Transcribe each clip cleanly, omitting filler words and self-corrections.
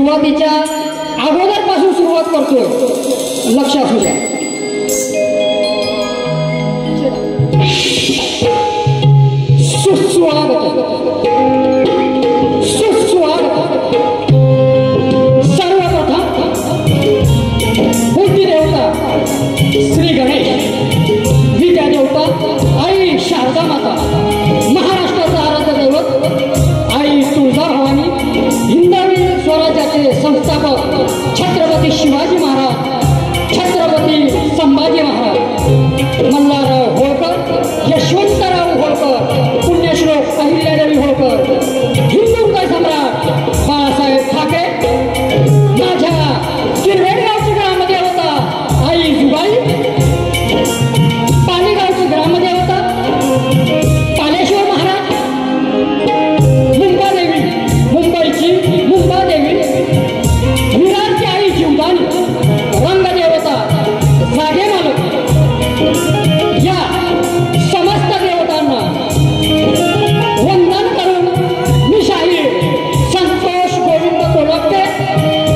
सुरुवातीच्या अगोदरपासून सुरुवात करतोय, लक्ष असू द्या. सुस्वागत सुस्वागत. सर्वप्रथम बुद्धिदेवता श्री गणेश, विद्यादेवता आई शारदा माता, महाराष्ट्राचा आराध्य दैवत आई तुळजाभवानी, हिंदवी स्वराज्याचे संस्थापक छत्रपती शिवाजी महाराज, छत्रपती संभाजी महाराज, मल्हारराव होळकर, यशवंतराव होळकर, पुण्यश्लोक अहिल्यादेवी होळकर, हिंदुत्व सम्राट बाळासाहेब ठाकरे, माझ्या किरवेडगावची ग्रामदेवता आई जुबाई, पालीगावची ग्रामदेवता कालेश्वर महाराज, मुंबादेवी, मुंबईची मुंबादेवी, विरारची आई जीवदानी, रंगदेवता जागे मालक, या समस्त देवतांना वंदन करून मी शाहीर संतोष गोविंद कोलपते,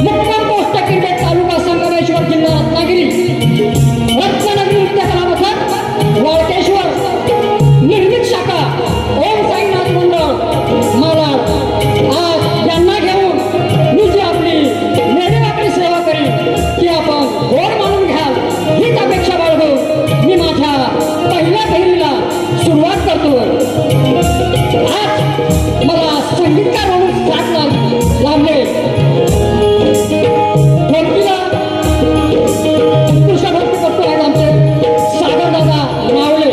मुक्काम पोस्ट किरवेड, तालुका संगमेश्वर, जिल्हा रत्नागिरी, रत्नागिरी नृत्य कला पथक वाळकेश्वर, निर्मित शाखा ओम साईनाथ मंडळ मालाड, आज यांना घेऊन मी जी आपली नेहमी सेवा करीन ती आपण गोड मानून घ्याल हीच अपेक्षा बाळगून मी माझ्या पहिल्या फेरीला सुरुवात करतो. आज मला संगीतकार म्हणून साथ लाभले भक्तीला उत्कृष्ट भक्ती करतो आहेत आमचे सागरदादा नावले.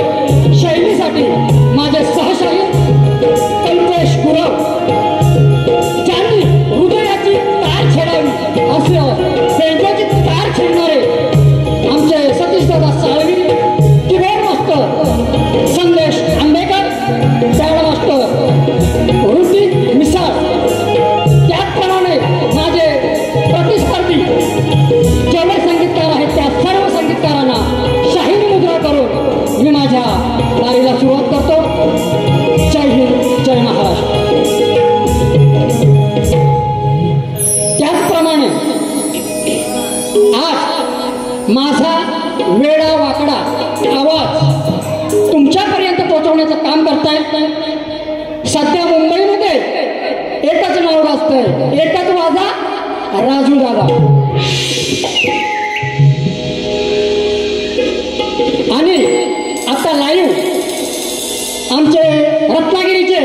शैलीसाठी माझे सहशाही कल्पेश गुरव, ज्यांनी हृदयाची तार छेडावी असं बेंजोची तार छेडणारे आमचे सतीशदादा साळवी, किबोर्ड मास्टर संदेश आंबेकर, पॅड मास्टर ऋतिक मिसाळ, त्याचप्रमाणे माझे प्रतिस्पर्धी जेवढे संगीतकार आहेत त्या सर्व संगीतकारांना शाहीर मुद्रा करून मी माझ्या वारीला सुरुवात करतो. जय हिंद, जय महाराष्ट्र. त्याचप्रमाणे आज माझा वेडा वाकडा आवाज तुमच्यापर्यंत पोहोचवण्याचं काम करताय. सध्या मुंबईमध्ये एकच नाव गाजतंय, एकच वाजा, राजू दादा. आणि आता लाईव्ह आमचे रत्नागिरीचे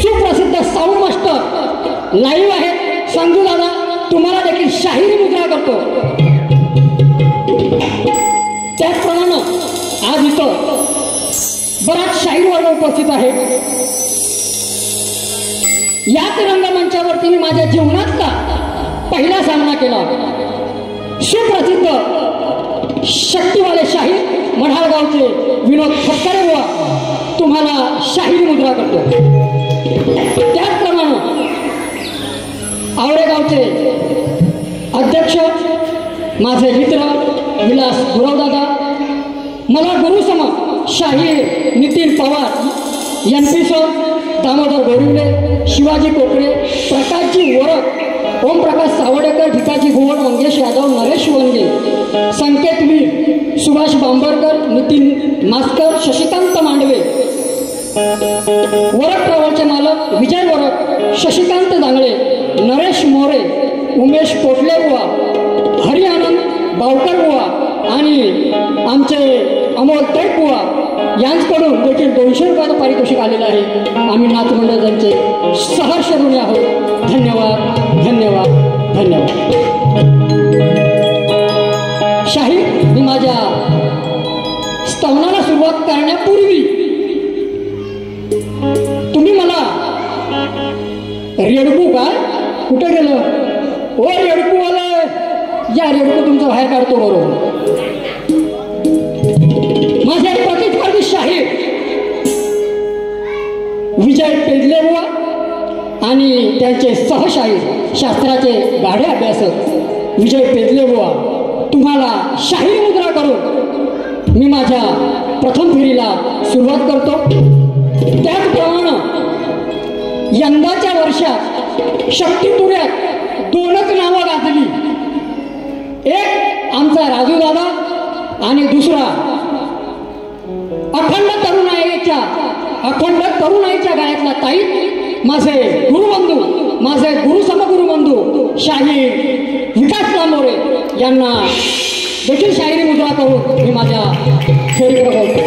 सुप्रसिद्ध साऊंड मास्टर लाईव्ह आहेत. संजू दादा तुम्हाला देखील शाहिरी मुद्रा करतो. त्याचप्रमाणे आज इथं बराच शाहीर वर्ग उपस्थित आहे. याच रंगमंचावरती मी माझ्या जीवनातला पहिला सामना केला. सुप्रसिद्ध शक्तिवाले शाहीर मढाळगावचे विनोद फटकारे बुवा तुम्हाला शाहिरी मुद्रा करतो. त्याचप्रमाणे आवडेगावचे अध्यक्ष माझे मित्र विलास गुरवदादा, मला गुरुसम शाहीर नितीन पवार, NP सर, दामोदर गोरिवले, शिवाजी कोकरे, प्रकाशजी वरक, ओमप्रकाश सावडेकर, भिकाजी घुवड, मंगेश यादव, नरेश वनगे, संकेत वीर, सुभाष बांबरकर, नितीन मास्कर, शशिकांत मांडवे, वरक ट्रॅव्हलचे मालक विजय वरक, शशिकांत दांगळे, नरेश मोरे, उमेश पोटले बुवा, हरी आनंद बावकर बुवा आणि आमचे अमोल टेक बुवा यांच्याकडून देखील 200 रुपयाचं पारितोषिक आलेलं आहे. आम्ही नाच मंडळ त्यांचे सहर्ष ऋणी आहोत. धन्यवाद, धन्यवाद, धन्यवाद. शाहीर मी माझ्या स्तवनाला सुरुवात करण्यापूर्वी तुम्ही मला रेडकू काय कुठे गेलं ओ रेडकू आलं, या रेडकू तुमचं बाहेर काढतो बरोबर. माझे प्रतिस्पर्धी शाहीर विजय पेडले बुवा आणि त्यांचे सहशाहीर शास्त्राचे गाढे अभ्यासक विजय पेडले बुवा तुम्हाला शाहीर मुद्रा करून मी माझ्या प्रथम फेरीला सुरुवात करतो. त्याचप्रमाणे यंदाच्या वर्षात शक्तिपुऱ्यात दोनच नावं गाजली, एक आमचा राजू दादा आणि दुसरा अखंड तरुणाईच्या गायकला ताई, माझे गुरुबंधू, माझे गुरुसमगुरुबंधू शाहीर विकास लांबोरे यांना देखील शाहिरी मुद्रा करून मी माझ्या फेरीकडे बोलतो.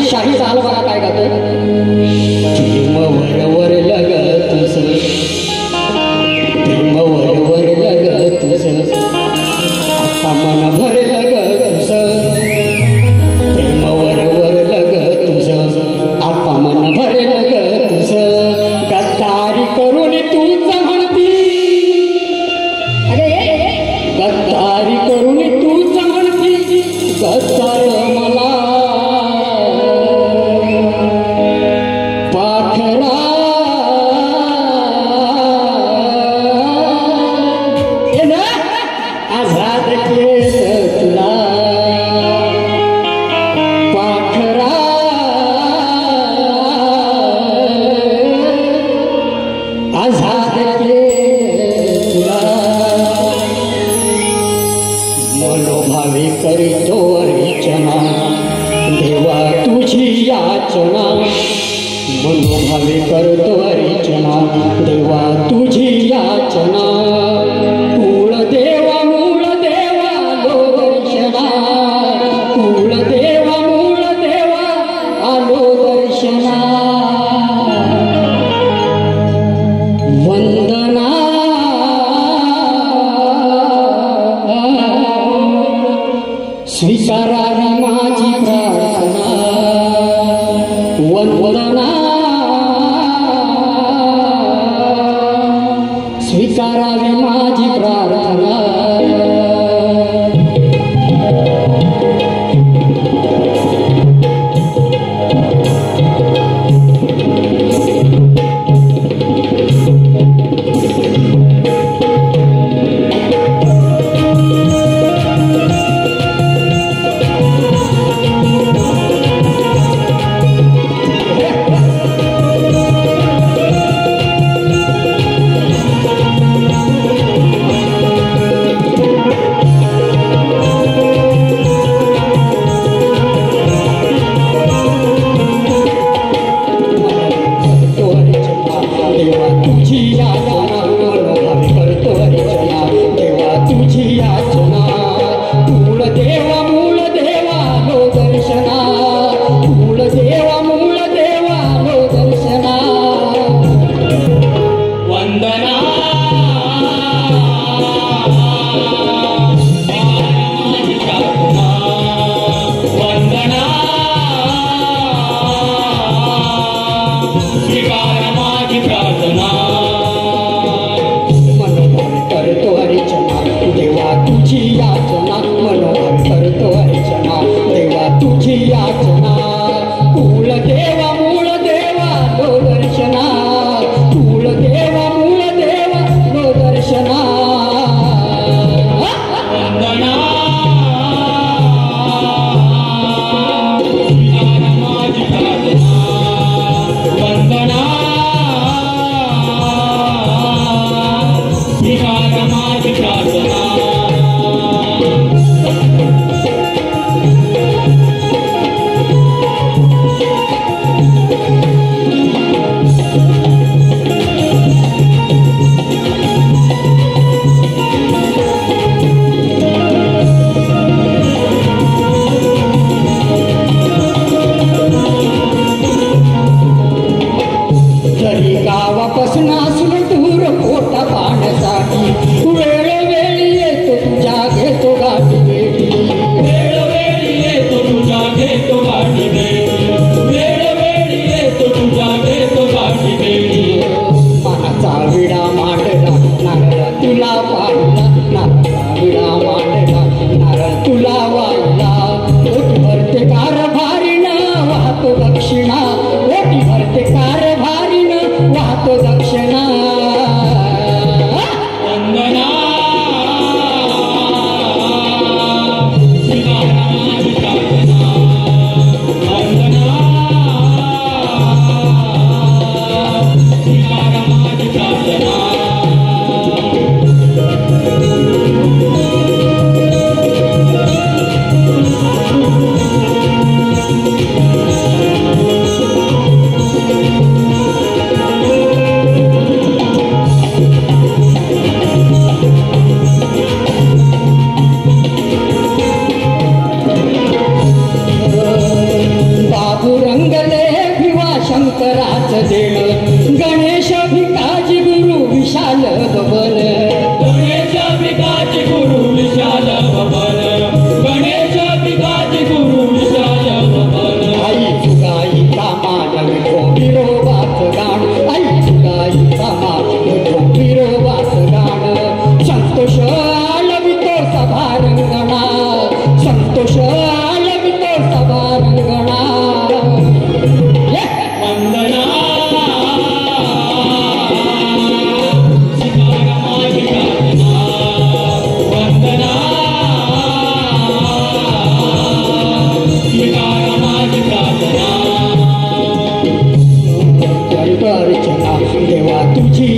शाही चाल बघा काय गातोय. वर लगतस वर लगतस आता मन भर लगतस वर लगतस आता मन भर लगतस गद्दारी करून तूच म्हणती, गद्दारी करून तूच म्हणती गद्दार मला मनोभावे करीतो अर्चना देवा तुझी याचना, मनोभावे करतो अर्चना देवा तुझी याचना. कुळ देवा मूळ देवा आलो दर्शना, कुळ देवा मूळ देवा आलो दर्शना. वंदना स्वीकारावी माझी प्रार्थना, वंदना स्वीकारावी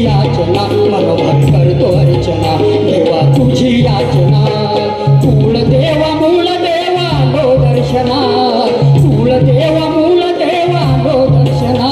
याचना मनोभाव करतो अर्चना देवा तुझी याचना कुळ देवा मूळ देवा लो दर्शना कुळ देवा मूळ देवा लो दर्शना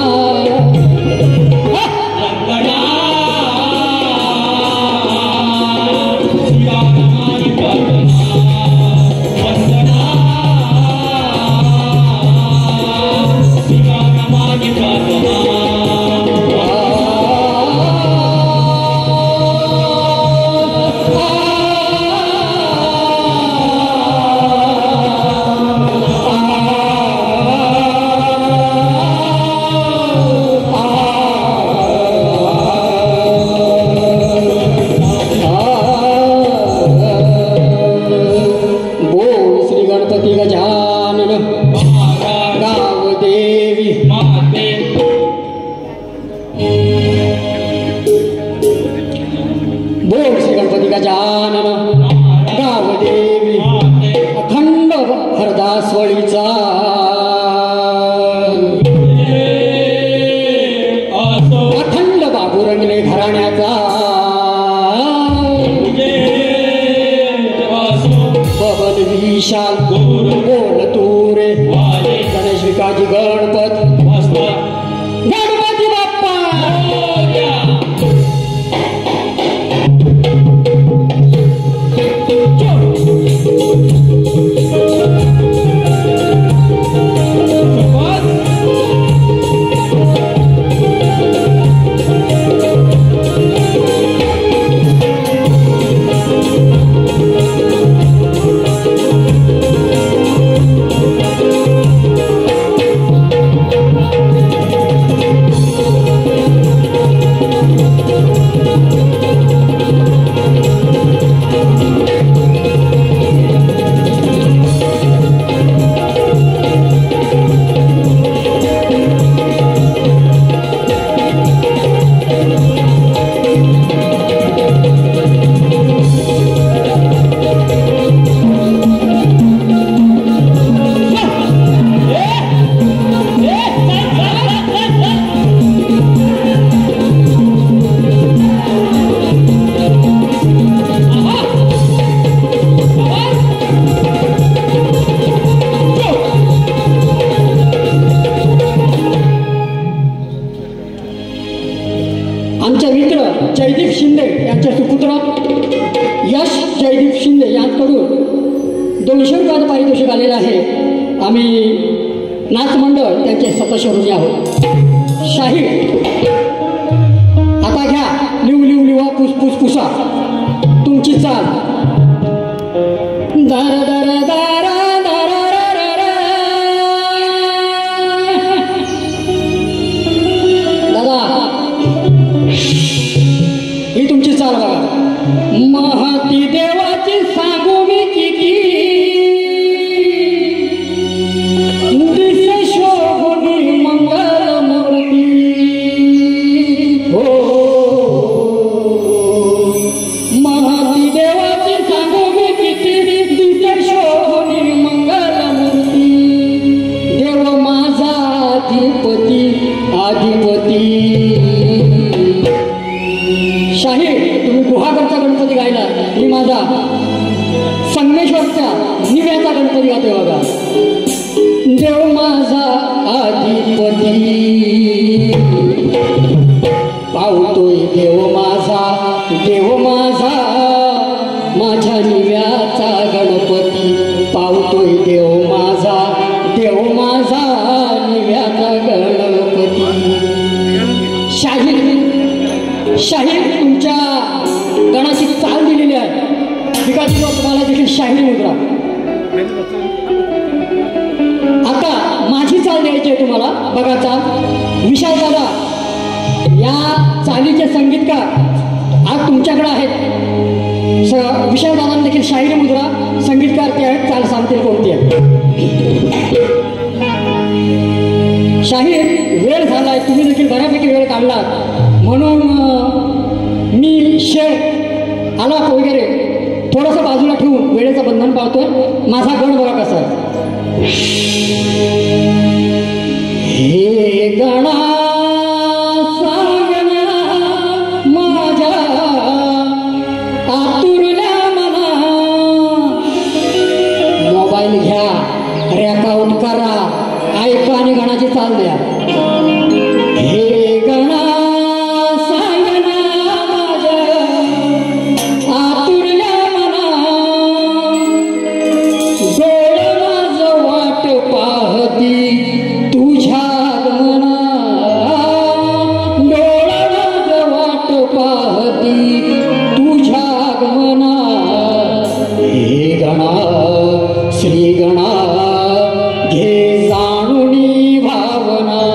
हे गणा सांगना ब्रेकआउट करा, ऐका आणि गणाची चाल द्या. हे गणा सायना माझ्या आतुरल्या मना, डोळ माझं वाट पाहती तुझ्या गमना, डोळ माझं वाट पाहती तुझ्या गमना. हे गणा श्री गणा घे जाणुनी भावना.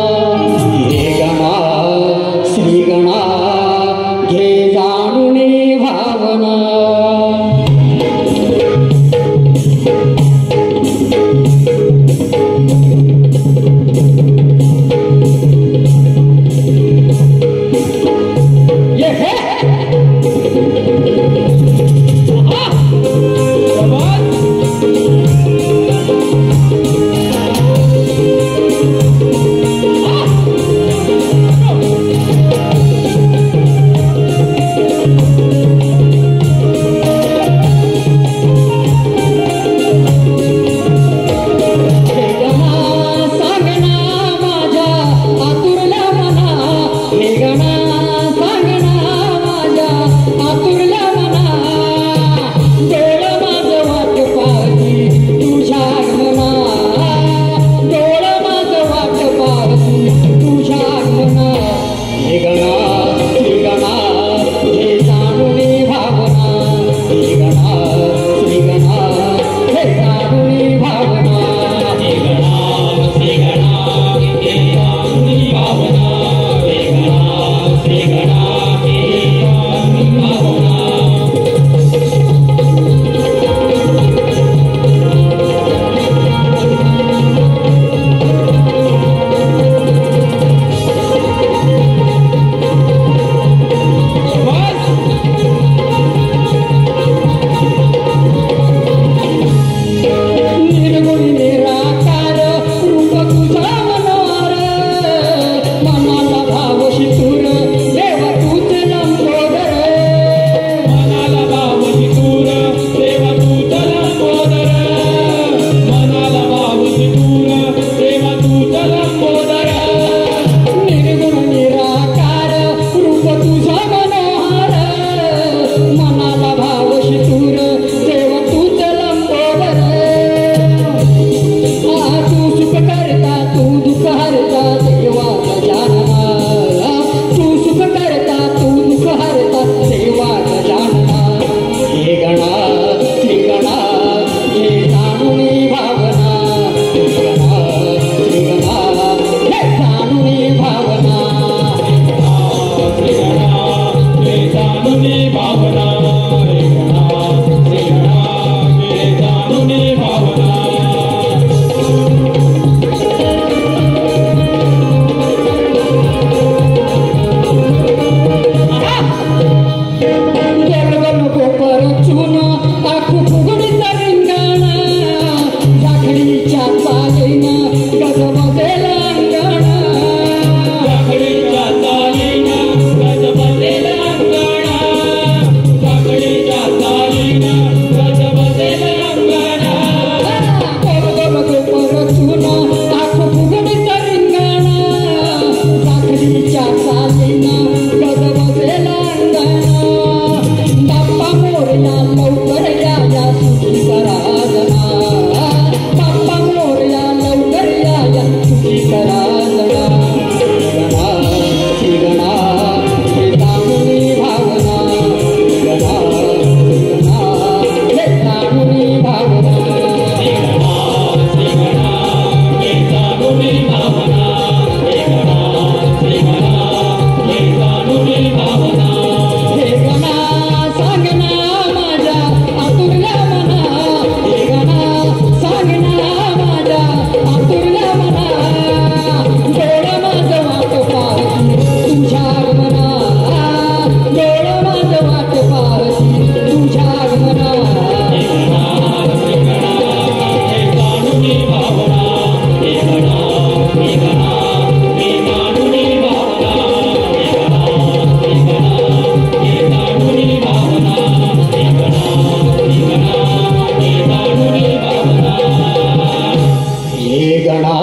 गणा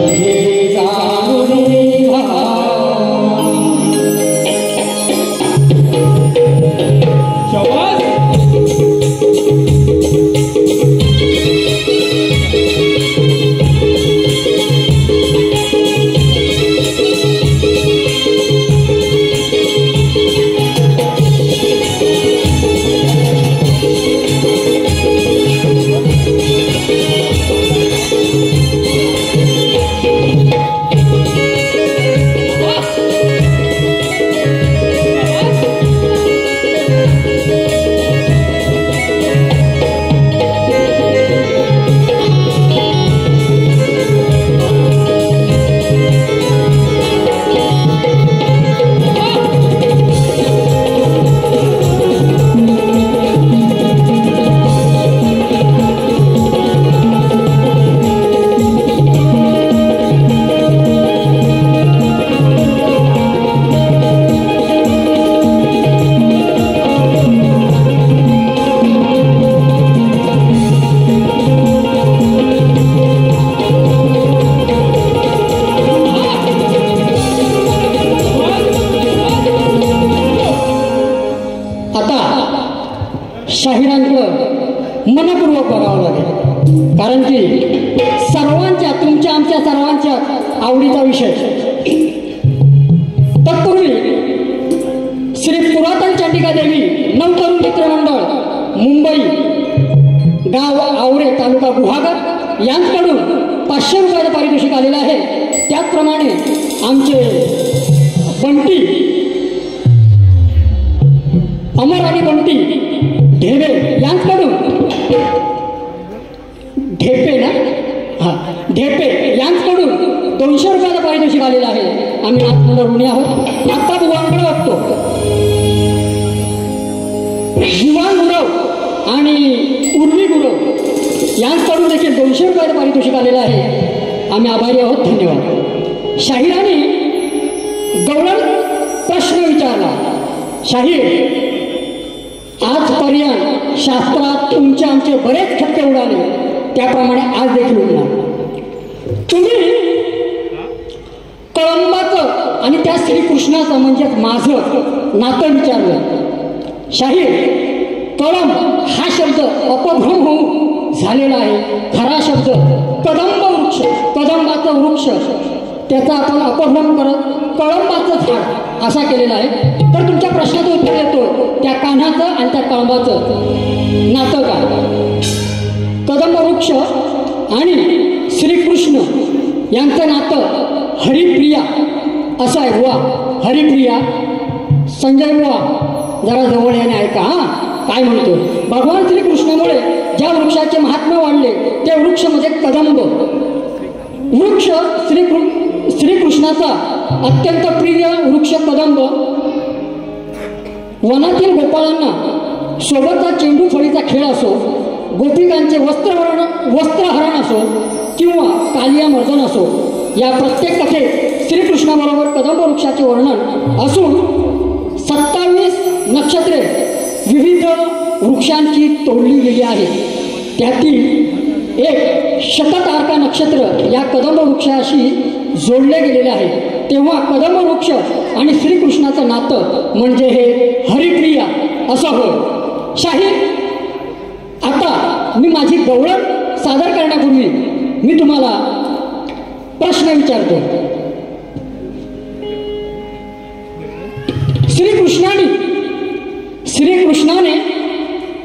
हे जाणून निघा. शाहिरांकडं मनपूर्वक बघावं लागेल, कारण की सर्वांच्या तुमच्या आमच्या सर्वांच्या आवडीचा विषय. तत्पूर्वी श्री पुरातन चंडिका देवी नवतरुण मित्रमंडळ मुंबई गाव आवरे तालुका गुहागर यांच्याकडून 500 रुपयाचं पारितोषिक आलेलं आहे. त्याचप्रमाणे आमचे बंटी अमर आणि बंटी ढेबे यांच्याकडून ढेपे यांच्याकडून 200 रुपयाचं पारितोषिक आलेलं आहे. आम्ही नाथमंडळ ऋणी आहोत. आता बुवांकडे बघतो. युवा गुरव आणि उर्मी गुरव यांच्याकडून देखील 200 रुपयाचं पारितोषिक आलेलं आहे. आम्ही आभारी आहोत. धन्यवाद. शाहिराने गौरव प्रश्न विचारला. शाहीर, आजपर्यंत शास्त्रात तुमचे आमचे बरेच खटके उडाले, त्याप्रमाणे आज देखील उडणार. तुम्ही कळंबाचं आणि त्या श्रीकृष्णाचं म्हणजेच माझं नातं विचारलं. शाहीर, कळंब हा शब्द अपभ्रम होऊन झालेला आहे. खरा शब्द कदंब वृक्ष, कदंबाचं वृक्ष, त्याचा आपण अपभ्रम करत कळंबाचं झाड असा केलेला आहे. तर तुमच्या प्रश्नाचं उत्तर देतो. त्या कान्हाचं आणि त्या कळंबाचं नातं काय? कदंब वृक्ष आणि श्रीकृष्ण यांचं नातं हरिप्रिया असं आहे. बुवा हरिप्रिया, संजय बुवा जरा जवळ याने ऐका. काय म्हणतो? भगवान श्रीकृष्णामुळे ज्या वृक्षाचे महात्म्य वाढले त्या वृक्ष म्हणजे कदंब वृक्ष. श्रीकृष्णाचा अत्यंत प्रिय वृक्ष कदंब. वनातील गोपाळांना सोबतचा चेंडू फळीचा खेळ असो, गोपिकांचे वस्त्रहरण असो किंवा कालिया मर्दन असो, या प्रत्येक कथेत श्रीकृष्णाबरोबर कदंब वृक्षाचे वर्णन असून 27 नक्षत्रे विविध वृक्षांची तोडली गेली आहेत. त्यातील एक शततारका नक्षत्र या कदंब वृक्षाशी जोडले गेलेले आहे. तेव्हा कदंब वृक्ष आणि श्रीकृष्णाचं नातं म्हणजे हे हरिप्रिया असं होय. शाहीर, आता मी माझी गवळण सादर करण्यापूर्वी मी तुम्हाला प्रश्न विचारतो. श्रीकृष्णाने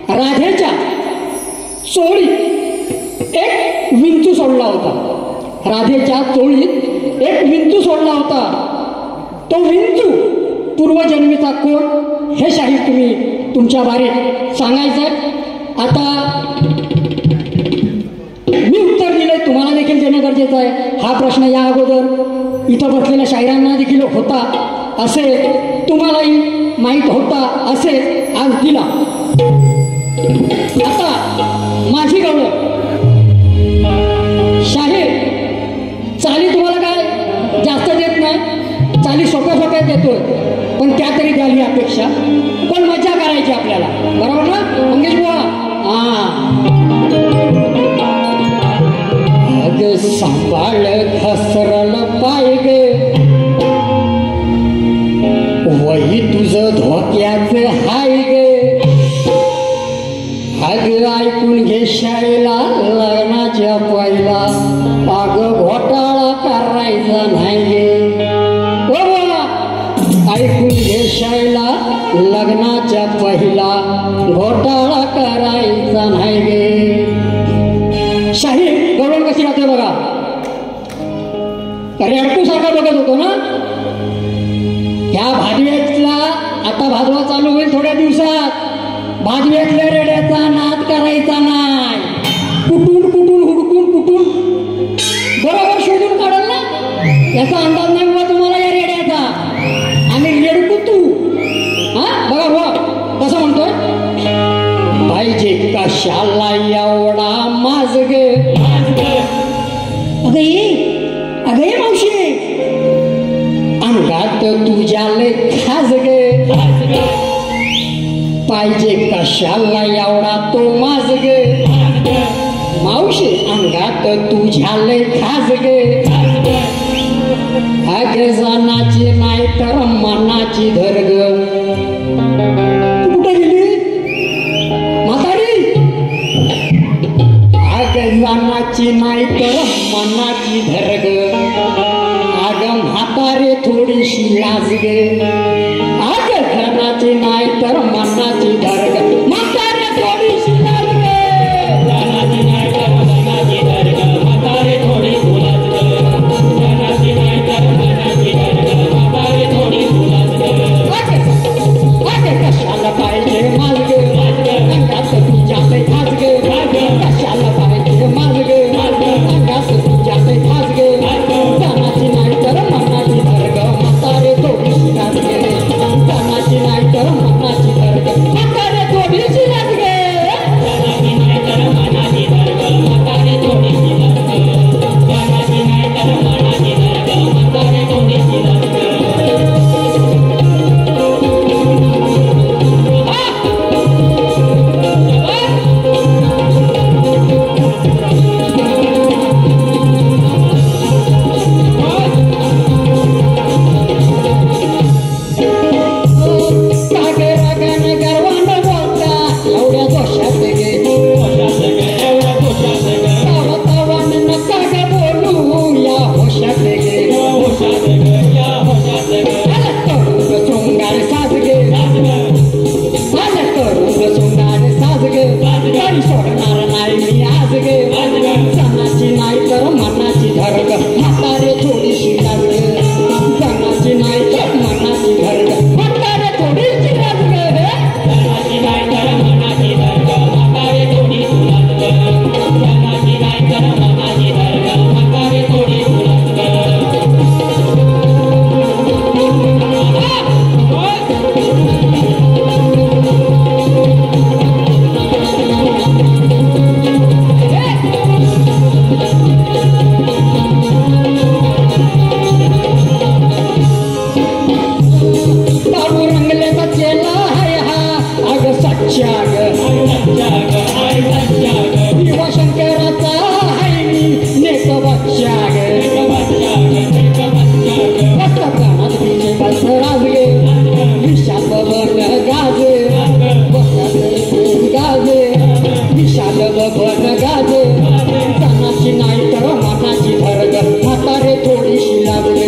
राधेच्या चोळीत एक विंचू सोडला होता. राधेच्या चोळीत एक विंचू सोडला होता. तो विंचू पूर्वजन्मीचा कोण हे शाहीर तुम्ही तुमच्या बारीत सांगायचं. आता मी उत्तर दिलंय, तुम्हाला देखील देणं गरजेचं आहे. हा प्रश्न या अगोदर इथं बसलेल्या शाहिरांना देखील होता असे, तुम्हालाही माहीत होता असे आज दिला. आता माझी गवळण शाहीर, चाली तुम्हाला काय जास्त देत नाही, चाली सोप्या सोप्या देतोय, पण त्या तरी द्याल ही अपेक्षा. पण मजा करायची आपल्याला, बरोबर ना मंगेश बुवा? हा सांभाळ खसरल पाय ग वही तुझं धोक्याचं हाय ग अग ऐकून घे शाळेला लग्नाच्या पहिला अग घोटाळा करायचा नाही गे ऐकून घे शाळेला लग्नाच्या पहिला घोटाळा करायचा नाही गे शाही गवळण कशी राहते बघा रेडकू सारखा बघत होतो ना ह्या भादव्यातला आता भादवा चालू होईल थोड्या दिवसात भादव्यातल्या रेड्याचा नाद करायचा नाही कुठून कुठून हुडकून कुठून बरोबर शोधून काढल ना याचा अंदाज नाही बघा तुम्हाला या रेड्याचा आणि रेडकू तू हा बघा हो कसं म्हणतोय पाहिजे कशाला एवढा माझ ग अगं ये मावशी अंगात तुझ्या लय खास ग पाहिजे कशाला एवढा तो माझ ग मावशी अंगात तुझ्या लय खास ग अग जनाची नाही तर मनाची धर ग कुठे गेली म्हातारी अग जनाची नाही तर मनाची धर ग अग म्हातारे थोडीशी लाज गे अग धनाची नाही तर मनाची धर ग म्हातारे थोडीशी लाज गे धनाची नाही तर मनाची धर ग म्हातारे थोडीशी लाज ग धनाची नाही तर मनाची धर ग म्हातारे थोडीशी लाज ग अग कशाला पाहिजे माल ग अंगात तुझ्या लय खास ग कशाला पाहिजे माल ग अंगात तुझ्या लय खास ग धनाची नाही तर मनाची धर ग म्हातारे थोडीशी लाज गे धनाची नाही तर मनाची धर ग म्हातारे थोडीशी लाज गे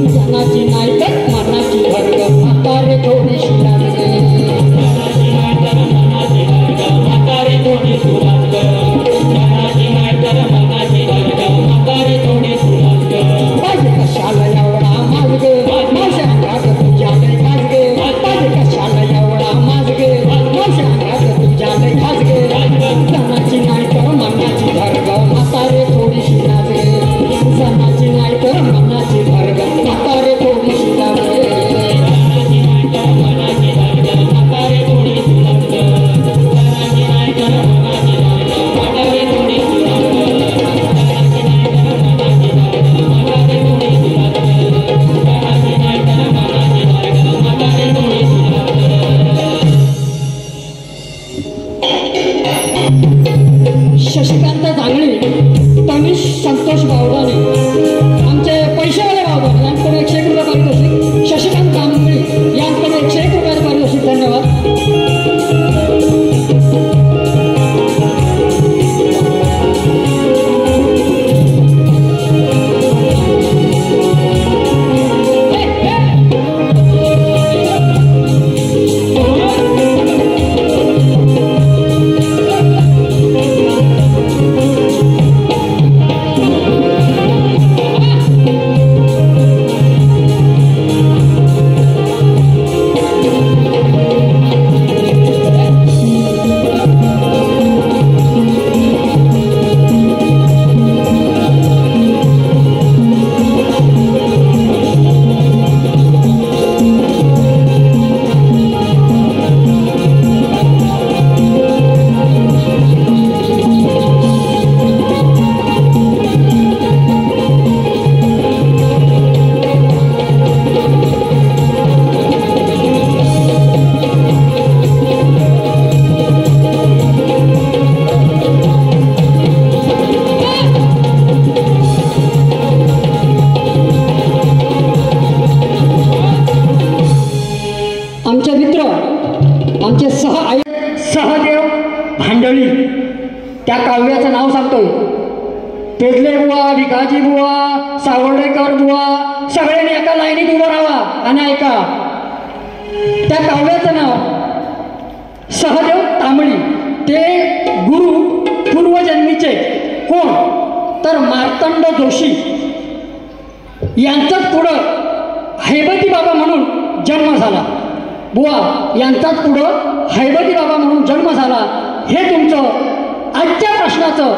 धनाची नाही तर मनाची धर ग म्हातारे थोडीशी लाज ग धनाची नाही तर मनाची धर ग म्हातारे थोडीशी लाज ग संतोष बावदाने, आमचे पैसेवाले बावदाने यांकडे 101 रुपये पारितोषिक, शशिकांत कांबळे यांकडे 101 रुपये पारितोषिक. धन्यवाद. सहदेव भांडळी त्या काव्याचं नाव सांगतोय. पेजले बुवा, भिकाजी बुवा, सावर्डेकर बुवा सगळ्यांनी एका लाईनीत उभं राहावा आणि ऐका. त्या काव्याचं नाव सहदेव तांबळी. ते गुरु पूर्वजन्मीचे कोण तर मार्तंड जोशी यांचाच पुढं हैबती बाबा म्हणून जन्म झाला. बुवा यांचाच पुढं हैबती बाबा म्हणून जन्म झाला. हे तुमचं आजच्या प्रश्नाचं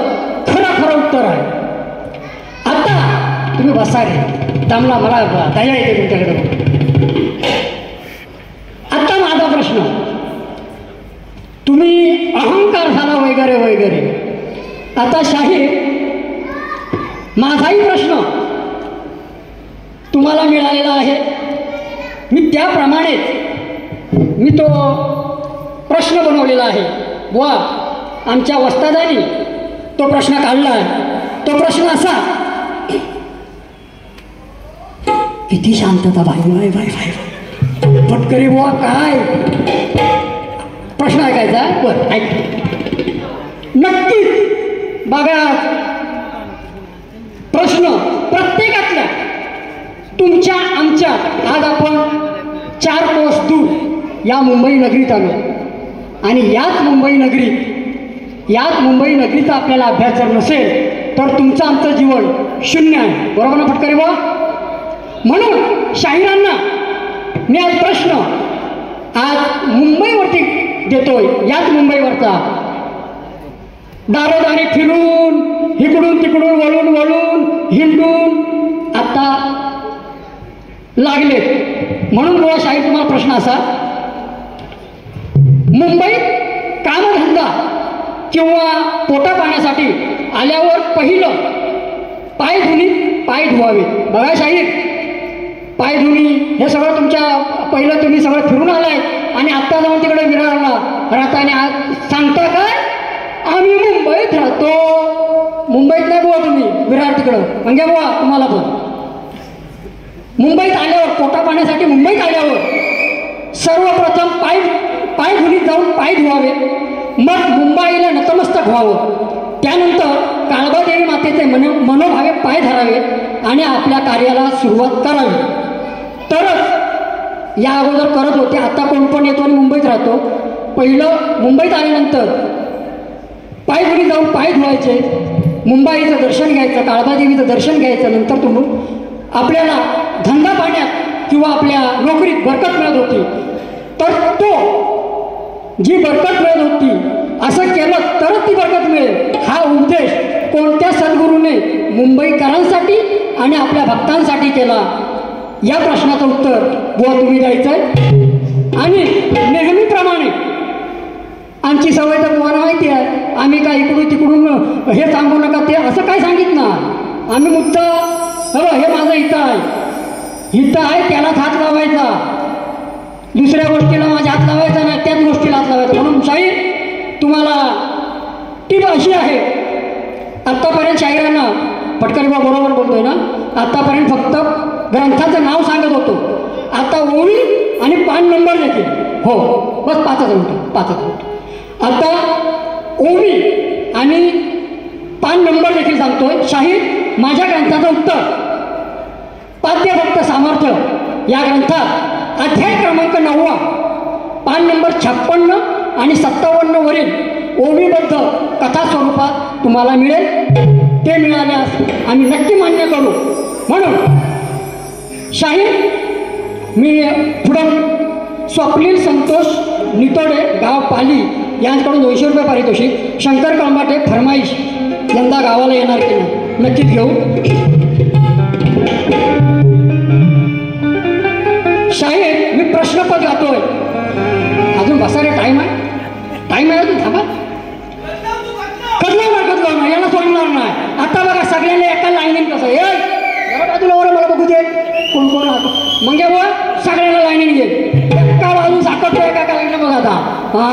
खरं उत्तर आहे. आता तुम्ही बसा रे दमला, मला दया येते तुमच्याकडे. आता माझा प्रश्न, तुम्ही अहंकार झाला वगैरे वगैरे. आता शाहीर माझाही प्रश्न तुम्हाला मिळालेला आहे. मी त्याप्रमाणेच मी तो प्रश्न बनवलेला आहे. बुवा आमच्या वस्तादानी तो प्रश्न काढला. तो प्रश्न असा, किती शांतता भाई भाई भाई भाई पटकरी बुवा काय प्रश्न ऐकायचा. बरं ऐक, नक्कीच बघा प्रश्न प्रत्येकातल्या तुमच्या आमच्या. आज आपण 4 कोस दूर या मुंबई नगरीत आलो आणि याच मुंबई नगरीचा आपल्याला अभ्यास जर नसेल तर तुमचं आमचं जीवन शून्य आहे. बरोबर ना पटकरी बुवा. म्हणून शाहिरांना मी आज प्रश्न आज मुंबईवरती देतोय. याच मुंबईवरचा दारोदारी फिरून इकडून तिकडून वळून हिंडून आता लागले. म्हणून बुवा शाहीर तुम्हाला प्रश्न असा, मुंबईत कामधंदा किंवा पोटा पाण्यासाठी आल्यावर पहिलं पाय धुवावे. बघा शाहीर, पाय धुणी हे सगळं तुमच्या पहिलं तुम्ही सगळं फिरून आलाय आणि आत्ता जाऊन तिकडे विरारला राहता आणि आज सांगता काय आम्ही मुंबईत राहतो. मुंबईत नाही बुवा तुम्ही, विरार तिकडं म्हणजे बुवा तुम्हाला पण मुंबईत आल्यावर पोटा पाण्यासाठी मुंबईत आल्यावर सर्वप्रथम पाय धुणीत जाऊन पाय धुवावे. मग मुंबईला नतमस्तक व्हावं. त्यानंतर काळबादेवी मातेचे मनोभावे पाय धरावे आणि आपल्या कार्याला सुरुवात करावी. तरच या अगोदर करत होते. आता कोण पण येतो आणि मुंबईत राहतो. पहिलं मुंबईत आल्यानंतर पाय धुणीत जाऊन पाय धुवायचे, मुंबईचं दर्शन घ्यायचं, काळबादेवीचं दर्शन घ्यायचं. नंतर तुम्ही आपल्याला धंदा पाण्यात किंवा आपल्या नोकरीत बरकत मिळत होती. तर तो जी बरकत मिळत होती असं केलं तरच ती बरकत मिळेल. हा उपदेश कोणत्या सद्गुरूने मुंबईकरांसाठी आणि आपल्या भक्तांसाठी केला. या प्रश्नाचं उत्तर बुवा तुम्ही द्यायचं आहे. आणि नेहमीप्रमाणे आमची सवय तर तुम्हाला माहिती आहे. आम्ही काय इकडून तिकडून हे सांगू नका ते असं काय सांगितलं. आम्ही मुद्दा हे माझं हित आहे त्यालाच हात लावायचा, दुसऱ्या गोष्टीला माझ्या हात लावायचा नाही, त्याच गोष्टीला हात लावायचा. म्हणून शाहीर तुम्हाला टीप अशी आहे, आत्तापर्यंत शाहिरांना फटकरी बा बरोबर बोलतोय ना. आतापर्यंत फक्त ग्रंथाचं नाव सांगत होतो, आता ओळी आणि पान नंबर देखील. हो बस 5 मिनिट. आता ओळी आणि पान नंबर देखील सांगतोय. शाहीर माझ्या ग्रंथाचं उत्तर पाद्य भक्त सामर्थ्य या ग्रंथात अध्याय क्रमांक 9 पान नंबर 56 आणि 57 वरील ओवीबद्ध कथा स्वरूपात तुम्हाला मिळेल. ते मिळाल्यास आम्ही नक्की मान्य करू. म्हणून शाहीर मी पुढं स्वप्नील संतोष नितोडे गाव पाली यांच्याकडून 200 रुपये पारितोषिक. शंकर कळंबाटे फरमाईश यंदा गावाला येणार की नाही नक्कीच घेऊ. शाहीर मी प्रश्नपद गातोय. अजून बसा रे, टाईम आहे, टाईम आहे. तू थांबा. कदलाव ना याला सोडणार नाही. आता बघा सगळ्यांना एका लाईनीन कसं ये बाजूला वर मला बघू दे कोण कोण राहतो. मग वर सगळ्यांना लाईनीन घे. एका बाजून साकटतो एका लाईनीला बघा आता. हा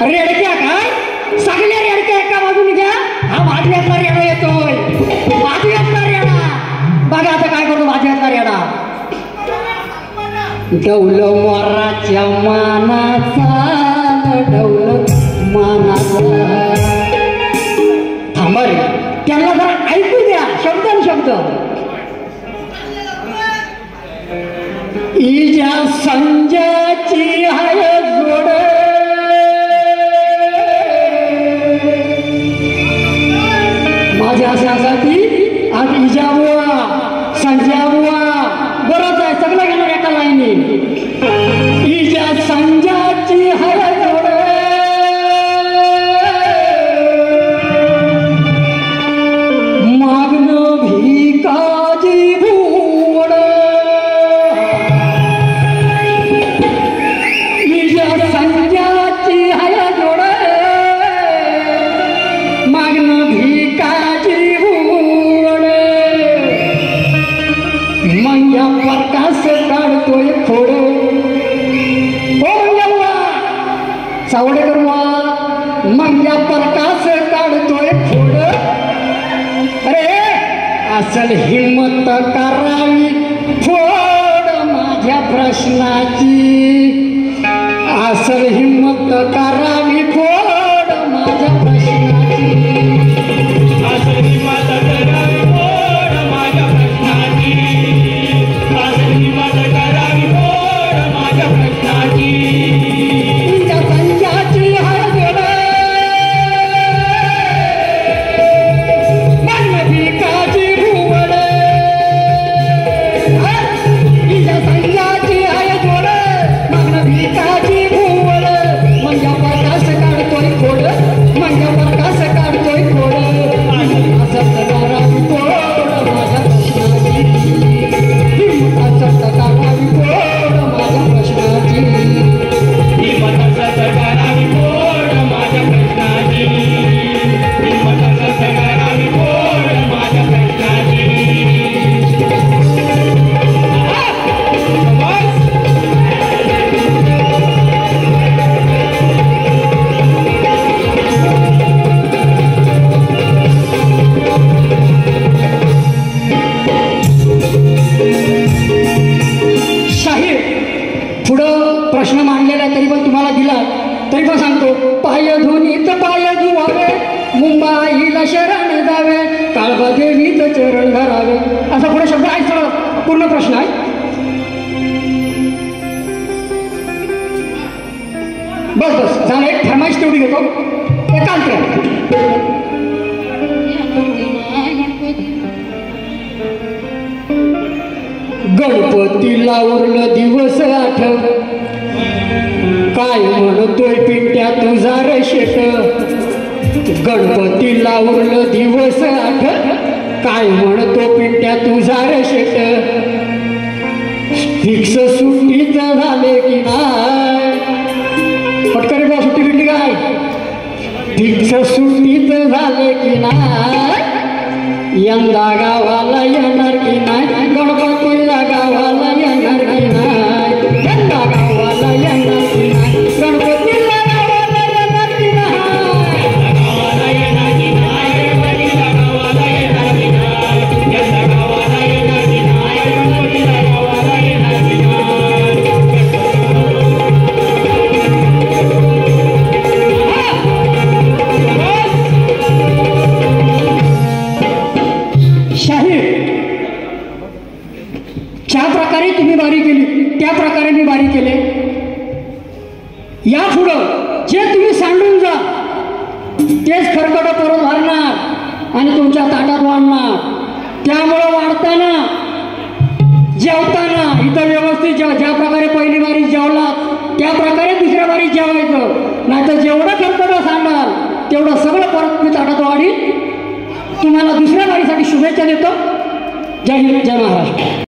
रेडक्या काय सगळ्या रेडक्या एका बाजूने घ्या. हा भाजव्यातला रेडा येतोय, भाजव्यातला रेडा. बघा आता काय करतो भाजव्यातला रेडा. डौल मोराच्या मानाचा, डौल मानाचा. थांबा रे, त्यांना जरा ऐकू द्या शब्द शब्द. इजा संजाची हाय जोड, माझ्या अशासाठी आज इजा बुवा संजय बुवा बरंच आहे. सगळं घेणार एका लाईनी. इजा संजाची हाय जोड, मागणं भिकाजी भूवड. इजा संजाची हाय जोड, मागणं भिकाजी भूवड. मंग्या प्रकाश काढतोय खोड. सावडेकर मंग्या प्रकाश काढतोय खोड. अरे असल हिम्मत करावी फोड माझ्या प्रश्नाची, असल हिम्मत करावी फोड माझ्या प्रश्नाची, असल हिम्मत करावी फोड माझ्या प्रश्नाची, असल हिम्मत करावी फोड माझ्या प्रश्नाची. प्रश्न मांडलेला तरी पण तुम्हाला दिला तरी पण सांगतो. पाय धुनीत पाय धुवावे, मुंबाईला शरण जावे, काळबा देवीत चरण धरावे. असा पुढे शब्द आहे. सगळं पूर्ण प्रश्न आहे. बस बस झालं. एक फरमाईश तेवढी घेतो. एकांत गणपतीला उरलं दिवस आठव, काय म्हणतोय पिंट्या तुझा रे शेट. गणपतीला उरलं दिवस आठव, काय म्हणतो पिंट्या तुझा रे शेट. फिक्स सुट्टीच झाले की नाही. पटकरी बा सुट्टी भेटली काय. फिक्स सुट्टीच झाले की नाही. यंदा गावाला येणार की नाही. गणपतीला गावाला येणार की नाही. यंदा गावाला येणार की नाही. गणपतीला गावाला येणार की नाही. गावाला येणार की नाही. आणि तुमच्या ताटात वाढणार. त्यामुळं वाढताना जेवताना इथं व्यवस्थित ज्या प्रकारे पहिली बारी जेवला त्या प्रकारे दुसऱ्या बारी जेवायचं. नाहीतर जेवढं खरकटं सांगाल तेवढं सगळं परत मी ताटात वाढील. तुम्हाला दुसऱ्या बारीसाठी शुभेच्छा देतो. जय हिंद, जय महाराष्ट्र.